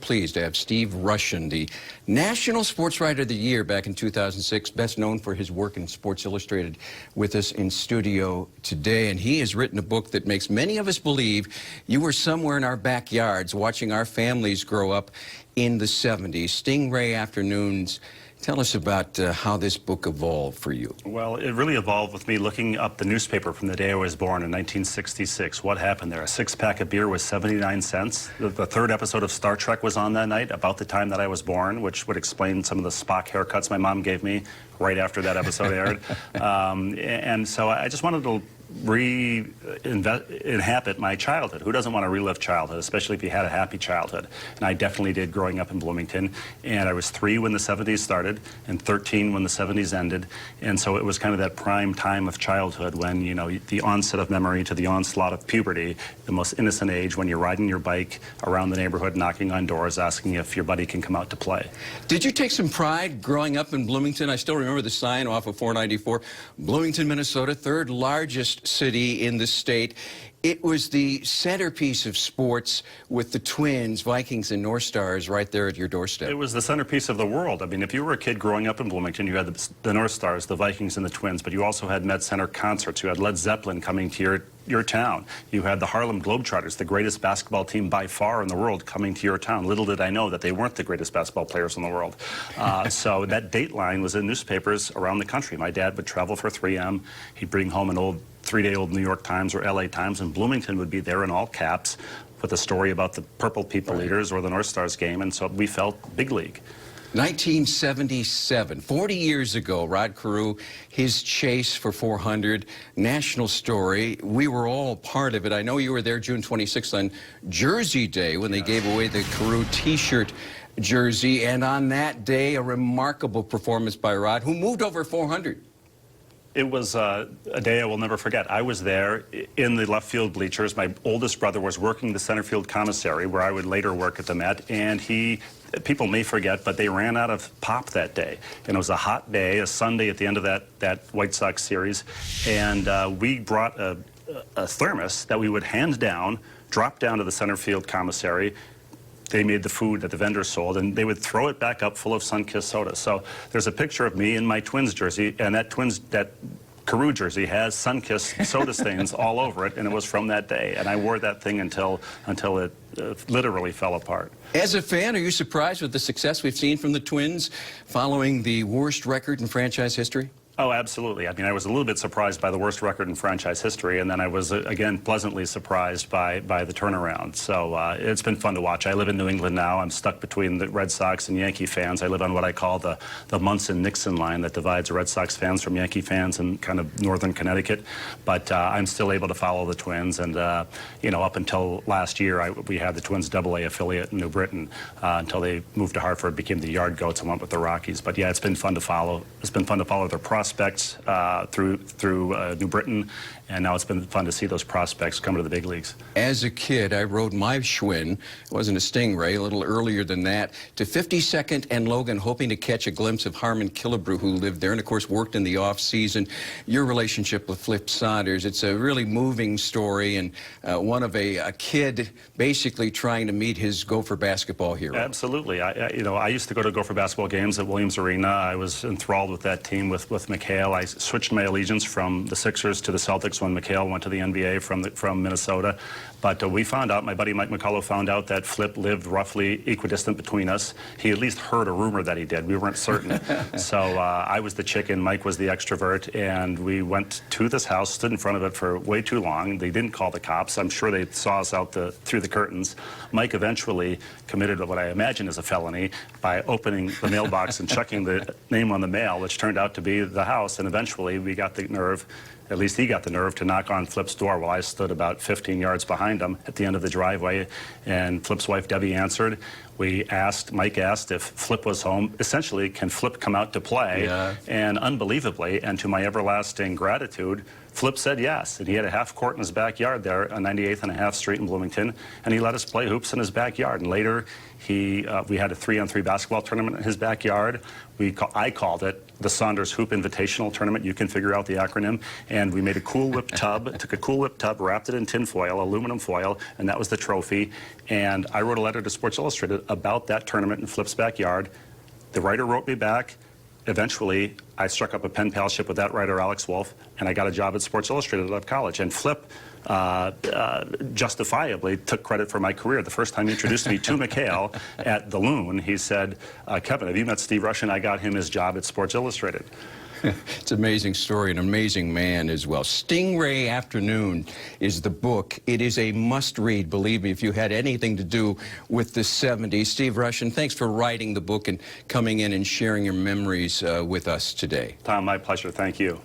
pleased to have Steve Rushin, the National Sports Writer of the Year back in 2006, best known for his work in Sports Illustrated, with us in studio today. And he has written a book that makes many of us believe you were somewhere in our backyards watching our families grow up in the 70s. Stingray Afternoons. Tell us about how this book evolved for you. Well, it really evolved with me looking up the newspaper from the day I was born in 1966. What happened there? A six-pack of beer was 79 cents. The third episode of Star Trek was on that night, about the time that I was born, which would explain some of the Spock haircuts my mom gave me right after that episode aired. And so I just wanted to inhabit my childhood. Who doesn't want to relive childhood, especially if you had a happy childhood? And I definitely did growing up in Bloomington. And I was 3 when the 70s started and 13 when the 70s ended. And so it was kind of that prime time of childhood when, you know, the onset of memory to the onslaught of puberty, the most innocent age when you're riding your bike around the neighborhood, knocking on doors, asking if your buddy can come out to play. Did you take some pride growing up in Bloomington? I still remember the sign off of 494, Bloomington, Minnesota, third largest city in the state. It was the centerpiece of sports with the Twins, Vikings, and North Stars right there at your doorstep. It was the centerpiece of the world. I mean, if you were a kid growing up in Bloomington, you had the North Stars, the Vikings, and the Twins, but you also had Met Center concerts. You had Led Zeppelin coming to your town. You had the Harlem Globetrotters, the greatest basketball team by far in the world, coming to your town. Little did I know that they weren't the greatest basketball players in the world. So that dateline was in newspapers around the country. My dad would travel for 3M. He'd bring home an old 3-day-old New York Times or LA Times, and Bloomington would be there in all caps with a story about the Purple People Eaters or the North Stars game, and so we felt big league. 1977, 40 years ago, Rod Carew, his chase for 400, national story. We were all part of it. I know you were there June 26th on Jersey Day when they gave away the Carew T-shirt jersey, and on that day, a remarkable performance by Rod, who moved over 400. It was a day I will never forget. I was there in the left field bleachers. My oldest brother was working the center field commissary, where I would later work at the Met, and people may forget, but they ran out of pop that day. And it was a hot day, a Sunday at the end of that White Sox series, and we brought a thermos that we would hand down, drop down to the center field commissary. They made the food that the vendors sold, and they would throw it back up full of sun-kissed soda. So there's a picture of me in my Twins jersey, and that Carew jersey has sun-kissed soda stains all over it, and it was from that day. And I wore that thing until it literally fell apart. As a fan, are you surprised with the success we've seen from the Twins following the worst record in franchise history? Oh, absolutely. I mean, I was a little bit surprised by the worst record in franchise history, and then I was, again, pleasantly surprised by the turnaround. So it's been fun to watch. I live in New England now. I'm stuck between the Red Sox and Yankee fans. I live on what I call the Munson-Nixon line that divides Red Sox fans from Yankee fans in kind of northern Connecticut. But I'm still able to follow the Twins, and, you know, up until last year, we had the Twins AA affiliate in New Britain until they moved to Hartford, became the Yard Goats, and went with the Rockies. But, yeah, it's been fun to follow. It's been fun to follow their prospects through New Britain, and now it's been fun to see those prospects come to the big leagues. As a kid, I rode my Schwinn, it wasn't a Stingray, a little earlier than that, to 52nd and Logan, hoping to catch a glimpse of Harmon Killebrew, who lived there and, of course, worked in the off-season. Your relationship with Flip Saunders, it's a really moving story, and one of a kid basically trying to meet his Gopher basketball hero. Absolutely. I used to go to Gopher basketball games at Williams Arena. I was enthralled with that team with McHale. I switched my allegiance from the Sixers to the Celtics when McHale went to the NBA from Minnesota. But we found out, my buddy Mike McCullough found out that Flip lived roughly equidistant between us. He at least heard a rumor that he did. We weren't certain. So I was the chicken, Mike was the extrovert, and we went to this house, stood in front of it for way too long. They didn't call the cops. I'm sure they saw us out through the curtains. Mike eventually committed what I imagine is a felony by opening the mailbox and checking the name on the mail, which turned out to be the house, and eventually we got the nerve, at least he got the nerve, to knock on Flip's door while I stood about 15 yards behind him at the end of the driveway, and Flip's wife Debbie answered. Mike asked if Flip was home. Essentially, can Flip come out to play? Yeah. And unbelievably, and to my everlasting gratitude, Flip said yes, and he had a half court in his backyard there on 98th and a half Street in Bloomington, and he let us play hoops in his backyard. And later, we had a 3-on-3 basketball tournament in his backyard. I called it the Saunders Hoop Invitational Tournament. You can figure out the acronym. and we made a Cool Whip tub, took a Cool Whip tub, wrapped it in tin foil, aluminum foil, and that was the trophy. And I wrote a letter to Sports Illustrated about that tournament in Flip's backyard. The writer wrote me back. Eventually, I struck up a pen palship with that writer, Alex Wolf, and I got a job at Sports Illustrated out of college. And Flip justifiably took credit for my career. The first time he introduced me to McHale at the Loon, he said, Kevin, have you met Steve Rushin? I got him his job at Sports Illustrated. It's an amazing story, an amazing man as well. Stingray Afternoon is the book. It is a must-read, believe me, if you had anything to do with the 70s. Steve Rushin, thanks for writing the book and coming in and sharing your memories with us today. Tom, my pleasure. Thank you.